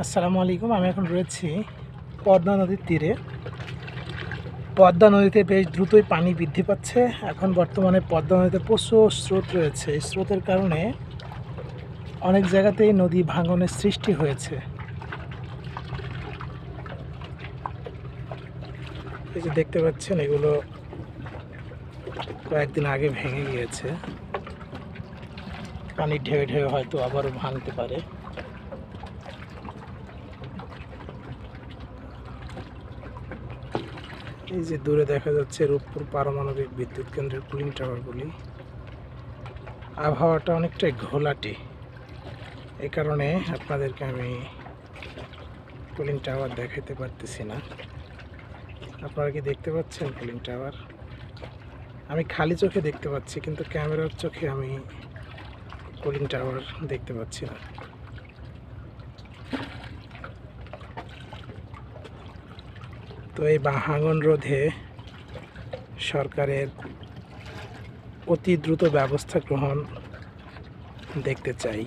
আসসালামু আলাইকুম। আমি এখন রয়েছি পদ্মা নদীর তীরে। পদ্মা নদীতে বেশ দ্রুতই পানি বৃদ্ধি পাচ্ছে। এখন বর্তমানে পদ্মা নদীতে প্রচুর স্রোত রয়েছে। এই স্রোতের কারণে অনেক জায়গাতেই নদী ভাঙনের সৃষ্টি হয়েছে। এই যে দেখতে পাচ্ছেন, এগুলো কয়েকদিন আগে ভেঙে গিয়েছে। পানি ঢেউ ঢেউ হয়তো আবারও ভাঙতে পারে। এই যে দূরে দেখা যাচ্ছে রূপপুর পারমাণবিক বিদ্যুৎ কেন্দ্রের কুলিং টাওয়ারগুলি। আবহাওয়াটা অনেকটাই ঘোলাটে, এই কারণে আপনাদেরকে আমি কুলিং টাওয়ার দেখাতে পারতেছি না। আপনারা কি দেখতে পাচ্ছেন কুলিং টাওয়ার? আমি খালি চোখে দেখতে পাচ্ছি, কিন্তু ক্যামেরার চোখে আমি কুলিং টাওয়ার দেখতে পাচ্ছি না। তো এই ভাঙন রোধে সরকারের অতি দ্রুত ব্যবস্থা গ্রহণ দেখতে চাই।